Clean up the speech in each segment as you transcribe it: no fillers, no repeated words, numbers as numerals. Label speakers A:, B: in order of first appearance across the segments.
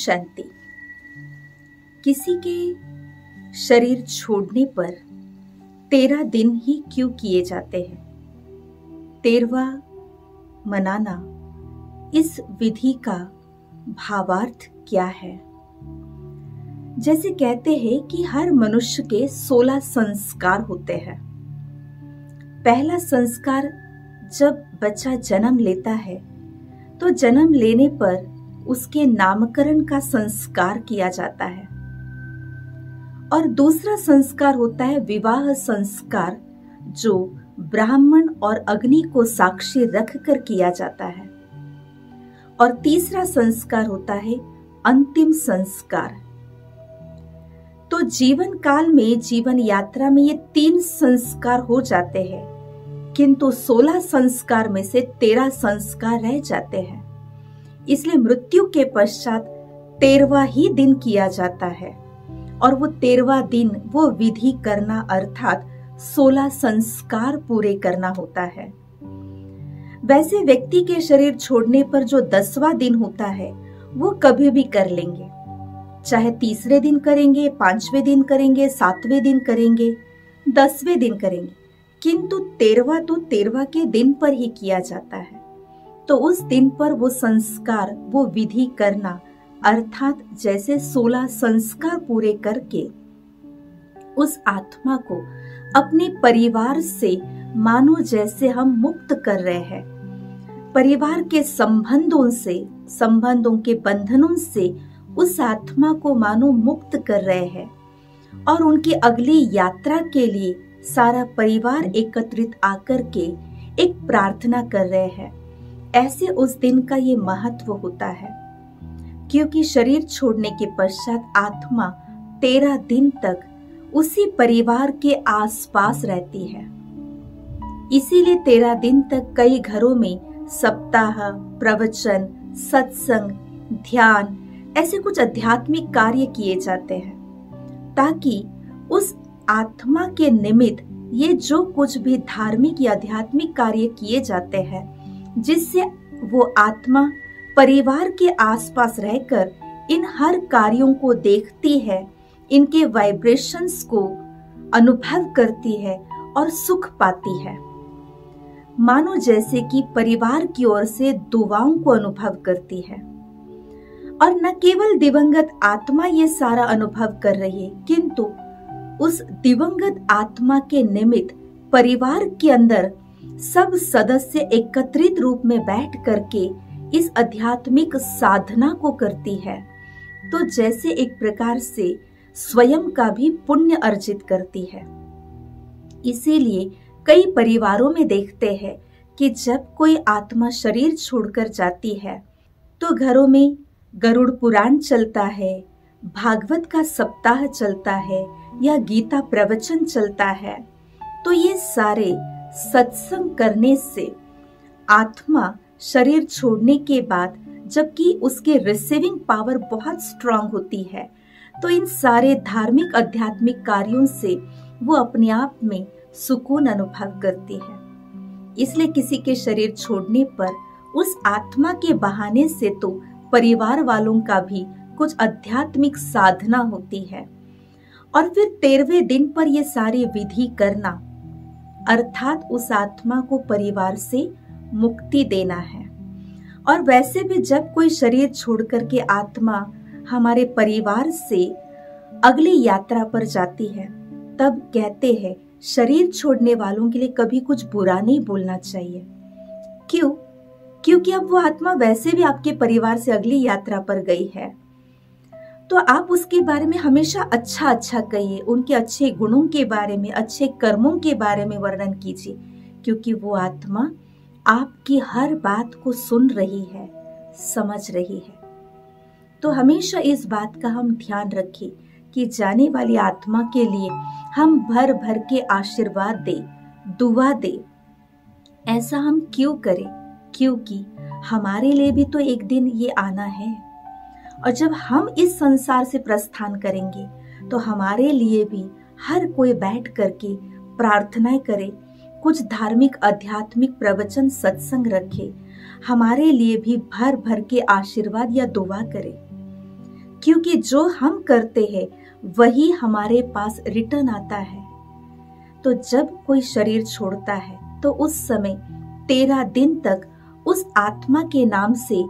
A: शांति। किसी के शरीर छोड़ने पर 13 दिन ही क्यों किए जाते हैं? 13वां मनाना, इस विधि का भावार्थ क्या है? जैसे कहते हैं कि हर मनुष्य के 16 संस्कार होते हैं। पहला संस्कार जब बच्चा जन्म लेता है तो जन्म लेने पर उसके नामकरण का संस्कार किया जाता है, और दूसरा संस्कार होता है विवाह संस्कार, जो ब्राह्मण और अग्नि को साक्षी रखकर किया जाता है, और तीसरा संस्कार होता है अंतिम संस्कार। तो जीवन काल में, जीवन यात्रा में ये 3 संस्कार हो जाते हैं, किंतु 16 संस्कार में से 13 संस्कार रह जाते हैं। इसलिए मृत्यु के पश्चात 13वां ही दिन किया जाता है, और वो 13वां दिन वो विधि करना अर्थात 16 संस्कार पूरे करना होता है। वैसे व्यक्ति के शरीर छोड़ने पर जो 10वां दिन होता है वो कभी भी कर लेंगे, चाहे तीसरे दिन करेंगे, 5वें दिन करेंगे, 7वें दिन करेंगे, 10वें दिन करेंगे, किंतु 13वां तो 13वां के दिन पर ही किया जाता है। तो उस दिन पर वो संस्कार, वो विधि करना अर्थात जैसे 16 संस्कार पूरे करके उस आत्मा को अपने परिवार से मानो जैसे हम मुक्त कर रहे हैं, परिवार के संबंधों के बंधनों से उस आत्मा को मानो मुक्त कर रहे हैं, और उनकी अगली यात्रा के लिए सारा परिवार एकत्रित आकर के एक प्रार्थना कर रहे हैं। ऐसे उस दिन का ये महत्व होता है, क्योंकि शरीर छोड़ने के पश्चात आत्मा 13 दिन तक उसी परिवार के आसपास रहती है। इसीलिए 13 दिन तक कई घरों में सप्ताह, प्रवचन, सत्संग, ध्यान ऐसे कुछ आध्यात्मिक कार्य किए जाते हैं, ताकि उस आत्मा के निमित्त ये जो कुछ भी धार्मिक या आध्यात्मिक कार्य किए जाते हैं, जिससे वो आत्मा परिवार के आसपास रहकर इन हर कार्यों को देखती है, इनके वाइब्रेशंस को अनुभव करती है और सुख पाती है, मानो जैसे कि परिवार की ओर से दुआओं को अनुभव करती है। और न केवल दिवंगत आत्मा ये सारा अनुभव कर रही है, किंतु उस दिवंगत आत्मा के निमित्त परिवार के अंदर सब सदस्य एकत्रित रूप में बैठ करके इस आध्यात्मिक साधना को करती है, तो जैसे एक प्रकार से स्वयं का भी पुण्य अर्जित करती है। इसीलिए कई परिवारों में देखते हैं कि जब कोई आत्मा शरीर छोड़कर जाती है तो घरों में गरुड़ पुराण चलता है, भागवत का सप्ताह चलता है, या गीता प्रवचन चलता है। तो ये सारे सत्संग करने से आत्मा शरीर छोड़ने के बाद, जबकि उसकी रिसीविंग पावर बहुत स्ट्रांग होती है, तो इन सारे धार्मिक आध्यात्मिक कार्यों से वो अपने आप में सुकून अनुभव करती है। इसलिए किसी के शरीर छोड़ने पर उस आत्मा के बहाने से तो परिवार वालों का भी कुछ आध्यात्मिक साधना होती है, और फिर 13वें दिन पर ये सारी विधि करना अर्थात उस आत्मा को परिवार से मुक्ति देना है। और वैसे भी जब कोई शरीर छोड़कर के आत्मा हमारे परिवार से अगली यात्रा पर जाती है, तब कहते हैं शरीर छोड़ने वालों के लिए कभी कुछ बुरा नहीं बोलना चाहिए। क्यों? क्योंकि अब वो आत्मा वैसे भी आपके परिवार से अगली यात्रा पर गई है, तो आप उसके बारे में हमेशा अच्छा अच्छा कहिए, उनके अच्छे गुणों के बारे में, अच्छे कर्मों के बारे में वर्णन कीजिए, क्योंकि वो आत्मा आपकी हर बात को सुन रही है, समझ रही है। तो हमेशा इस बात का हम ध्यान रखें कि जाने वाली आत्मा के लिए हम भर भर के आशीर्वाद दे, दुआ दे। ऐसा हम क्यों करें? क्योंकि हमारे लिए भी तो एक दिन ये आना है, और जब हम इस संसार से प्रस्थान करेंगे तो हमारे लिए भी हर कोई बैठ करके प्रार्थनाएं करे, कुछ धार्मिक आध्यात्मिक प्रवचन सत्संग रखे, हमारे लिए भी भर भर के आशीर्वाद या दुआ करे। क्योंकि जो हम करते हैं वही हमारे पास रिटर्न आता है। तो जब कोई शरीर छोड़ता है तो उस समय 13 दिन तक उस आत्मा के नाम से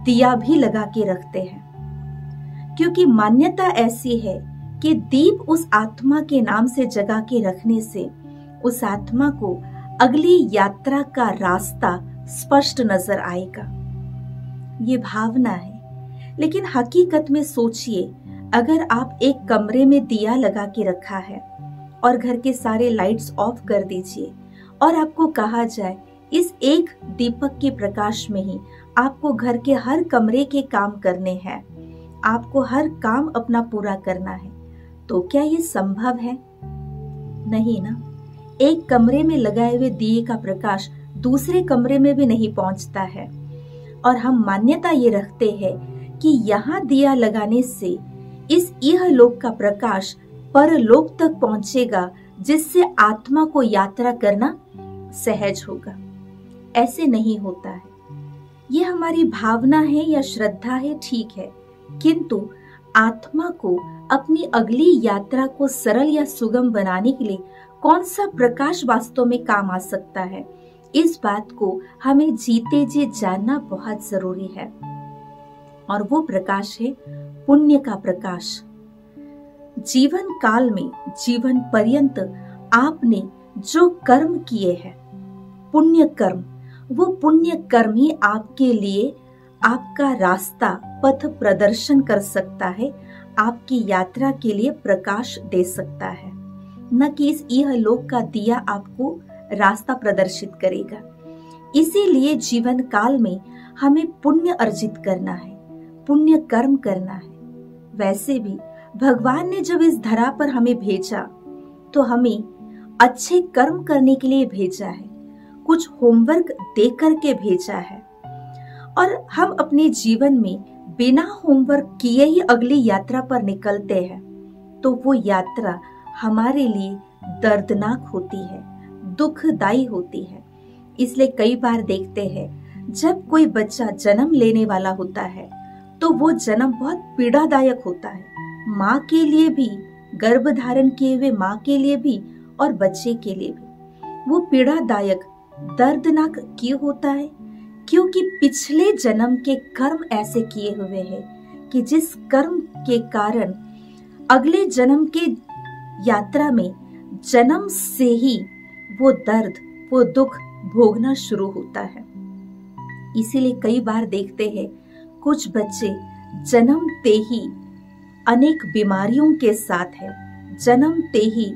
A: दिया भी लगा के रखते हैं, क्योंकि मान्यता ऐसी है कि दीप उस आत्मा के नाम से जगा के रखने से उस आत्मा को अगली यात्रा का रास्ता स्पष्ट नजर आएगा। ये भावना है, लेकिन हकीकत में सोचिए, अगर आप एक कमरे में दिया लगा के रखा है और घर के सारे लाइट्स ऑफ कर दीजिए और आपको कहा जाए इस एक दीपक के प्रकाश में ही आपको घर के हर कमरे के काम करने हैं, आपको हर काम अपना पूरा करना है, तो क्या ये संभव है? नहीं ना। एक कमरे में लगाए हुए दिए का प्रकाश दूसरे कमरे में भी नहीं पहुंचता है। और हम मान्यता ये रखते हैं कि यहाँ दिया लगाने से इस इहलोक का प्रकाश परलोक तक पहुंचेगा, जिससे आत्मा को यात्रा करना सहज होगा। ऐसे नहीं होता है। ये हमारी भावना है या श्रद्धा है, ठीक है, किंतु आत्मा को अपनी अगली यात्रा को सरल या सुगम बनाने के लिए कौन सा प्रकाश वास्तव में काम आ सकता है, इस बात को हमें जीते जी जानना बहुत जरूरी है। और वो प्रकाश है पुण्य का प्रकाश। जीवन काल में, जीवन पर्यंत आपने जो कर्म किए हैं, पुण्य कर्म, वो पुण्य कर्म ही आपके लिए आपका रास्ता, पथ प्रदर्शन कर सकता है, आपकी यात्रा के लिए प्रकाश दे सकता है, न कि इस इहलोक का दिया आपको रास्ता प्रदर्शित करेगा। इसीलिए जीवन काल में हमें पुण्य अर्जित करना है, पुण्य कर्म करना है। वैसे भी भगवान ने जब इस धरा पर हमें भेजा तो हमें अच्छे कर्म करने के लिए भेजा है, कुछ होमवर्क दे करके भेजा है। और हम अपने जीवन में बिना होमवर्क किए ही अगली यात्रा पर निकलते हैं तो वो यात्रा हमारे लिए दर्दनाक होती है, दुखदायी होती है। इसलिए कई बार देखते हैं जब कोई बच्चा जन्म लेने वाला होता है तो वो जन्म बहुत पीड़ादायक होता है, माँ के लिए भी, गर्भ धारण किए हुए माँ के लिए भी और बच्चे के लिए भी। वो पीड़ादायक, दर्दनाक क्यों होता है? क्योंकि पिछले जन्म के कर्म ऐसे किए हुए हैं कि जिस कर्म के कारण अगले जन्म के यात्रा में जन्म से ही वो दर्द, वो दुख भोगना शुरू होता है। इसीलिए कई बार देखते हैं कुछ बच्चे जन्मते ही अनेक बीमारियों के साथ है, जन्मते ही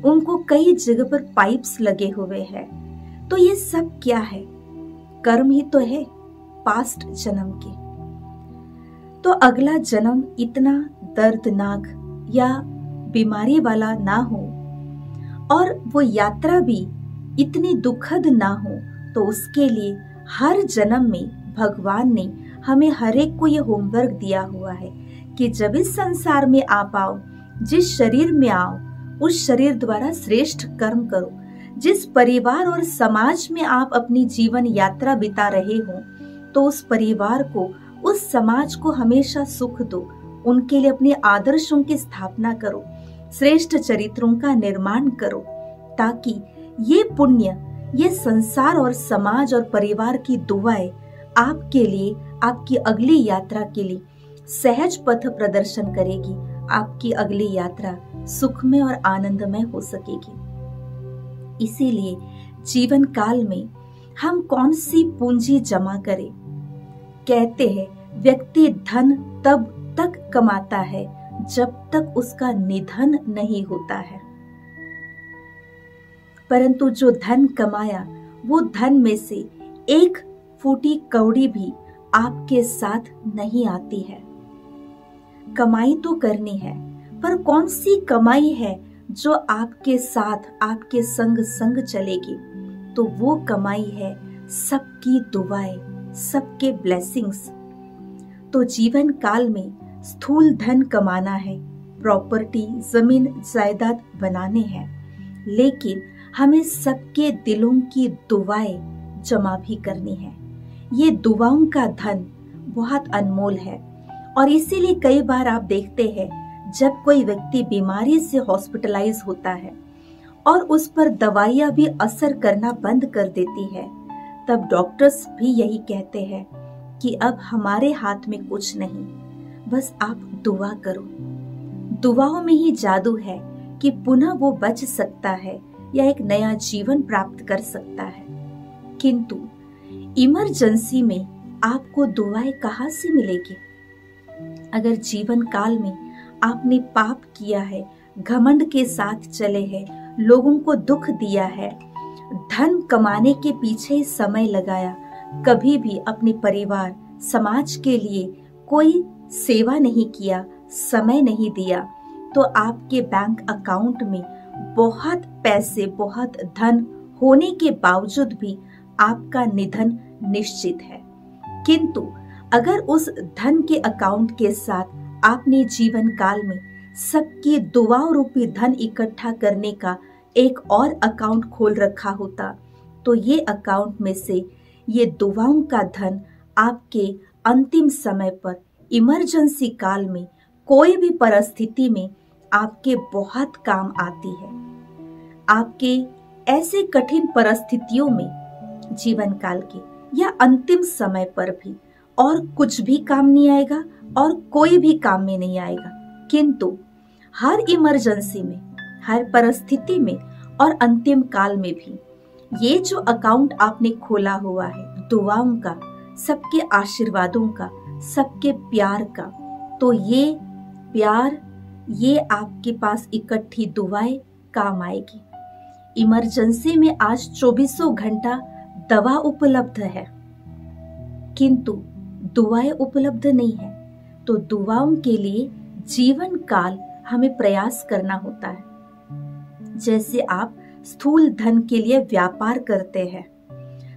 A: उनको कई जगह पर पाइप्स लगे हुए हैं। तो ये सब क्या है? कर्म ही तो है पास्ट जन्म के। तो अगला जन्म इतना दर्दनाक या बीमारी वाला ना हो और वो यात्रा भी इतनी दुखद ना हो, तो उसके लिए हर जन्म में भगवान ने हमें हर एक को ये होमवर्क दिया हुआ है कि जब इस संसार में आप आओ, जिस शरीर में आओ, उस शरीर द्वारा श्रेष्ठ कर्म करो। जिस परिवार और समाज में आप अपनी जीवन यात्रा बिता रहे हो, तो उस परिवार को, उस समाज को हमेशा सुख दो, उनके लिए अपने आदर्शों की स्थापना करो, श्रेष्ठ चरित्रों का निर्माण करो, ताकि ये पुण्य, ये संसार और समाज और परिवार की दुआएं आपके लिए, आपकी अगली यात्रा के लिए सहज पथ प्रदर्शन करेगी। आपकी अगली यात्रा सुखमय और आनंदमय हो सकेगी। इसीलिए जीवन काल में हम कौन सी पूंजी जमा करें? कहते हैं व्यक्ति धन तब तक कमाता है जब तक उसका निधन नहीं होता है, परंतु जो धन कमाया वो धन में से एक फूटी कौड़ी भी आपके साथ नहीं आती है। कमाई तो करनी है, पर कौन सी कमाई है जो आपके साथ, आपके संग संग चलेगी? तो वो कमाई है सबकी दुआएं, सबके ब्लेसिंग्स। तो जीवन काल में स्थूल धन कमाना है, प्रॉपर्टी, जमीन जायदाद बनाने हैं, लेकिन हमें सबके दिलों की दुआएं जमा भी करनी है। ये दुआओं का धन बहुत अनमोल है और इसीलिए कई बार आप देखते हैं जब कोई व्यक्ति बीमारी से हॉस्पिटलाइज होता है और उस पर दवाइयां भी असर करना बंद कर देती है, तब डॉक्टर्स भी यही कहते हैं कि अब हमारे हाथ में कुछ नहीं, बस आप दुआ करो। दुआओं में ही जादू है कि पुनः वो बच सकता है या एक नया जीवन प्राप्त कर सकता है। किंतु इमरजेंसी में आपको दुआएं कहाँ से मिलेगी? अगर जीवन काल में आपने पाप किया है, घमंड के साथ चले हैं, लोगों को दुख दिया है, धन कमाने के पीछे समय लगाया, कभी भी अपने परिवार समाज के लिए कोई सेवा नहीं किया, समय नहीं दिया, तो आपके बैंक अकाउंट में बहुत पैसे, बहुत धन होने के बावजूद भी आपका निधन निश्चित है। किंतु अगर उस धन के अकाउंट के साथ आपने जीवन काल में सबकी दुआओं रूपी धन इकट्ठा करने का एक और अकाउंट खोल रखा होता, तो ये अकाउंट में से ये दुआओं का धन आपके अंतिम समय पर, इमरजेंसी काल में, कोई भी परिस्थिति में आपके बहुत काम आती है। आपके ऐसे कठिन परिस्थितियों में, जीवन काल के या अंतिम समय पर भी और कुछ भी काम नहीं आएगा और कोई भी काम में नहीं आएगा। किंतु हर इमरजेंसी में, हर परिस्थिति में और अंतिम काल में भी ये जो अकाउंट आपने खोला हुआ है दुआओं का, सबके आशीर्वादों का, सबके प्यार का, तो ये प्यार, ये आपके पास इकट्ठी दुआएं काम आएगी। इमरजेंसी में आज 24 घंटा दवा उपलब्ध है, किंतु दुआएं उपलब्ध नहीं है। तो दुआओं के लिए जीवन काल हमें प्रयास करना होता है। जैसे आप स्थूल धन के लिए व्यापार करते हैं,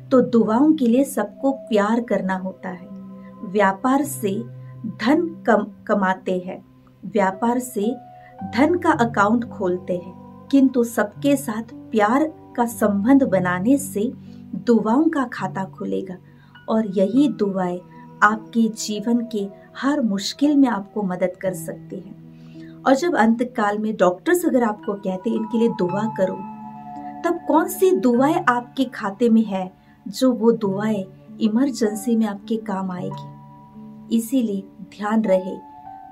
A: तो दुआओं के लिए सबको प्यार करना होता है। व्यापार से धन कमाते हैं, व्यापार से धन का अकाउंट खोलते हैं, किंतु सबके साथ प्यार का संबंध बनाने से दुआओं का खाता खुलेगा और यही दुआएं आपके जीवन के हर मुश्किल में आपको मदद कर सकती हैं। और जब अंत काल में डॉक्टर्स अगर आपको कहते हैं इनके लिए दुआ करो, तब कौन सी दुआएं आपके खाते में है जो वो दुआएं इमरजेंसी में आपके काम आएगी। इसीलिए ध्यान रहे,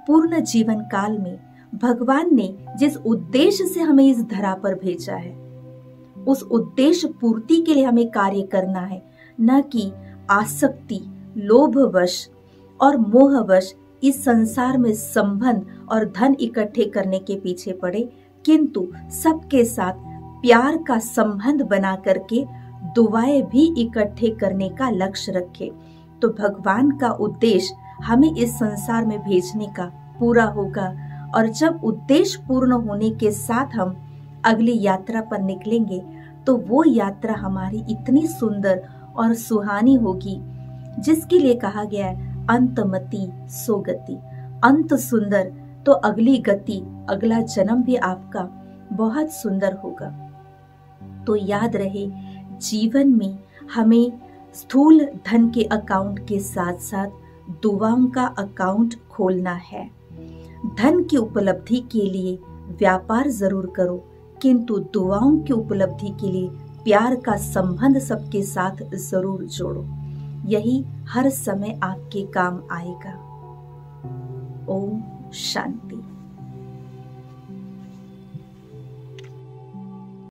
A: पूर्ण जीवन काल में भगवान ने जिस उद्देश्य से हमें इस धरा पर भेजा है, उस उद्देश्य पूर्ति के लिए हमें कार्य करना है, न कि आसक्ति, लोभवश और मोहवश इस संसार में संबंध और धन इकट्ठे करने के पीछे पड़े, किंतु सबके साथ प्यार का संबंध बना करके दुआएं भी इकट्ठे करने का लक्ष्य रखे। तो भगवान का उद्देश्य हमें इस संसार में भेजने का पूरा होगा। और जब उद्देश्य पूर्ण होने के साथ हम अगली यात्रा पर निकलेंगे, तो वो यात्रा हमारी इतनी सुंदर और सुहानी होगी, जिसके लिए कहा गया है अंतमति सोगति। अंत सुंदर तो अगली गति, अगला जन्म भी आपका बहुत सुंदर होगा। तो याद रहे, जीवन में हमें स्थूल धन के अकाउंट के साथ साथ दुआओं का अकाउंट खोलना है। धन की उपलब्धि के लिए व्यापार जरूर करो, किंतु दुआओं की उपलब्धि के लिए प्यार का संबंध सबके साथ जरूर जोड़ो। यही हर समय आपके काम आएगा। ओम शांति।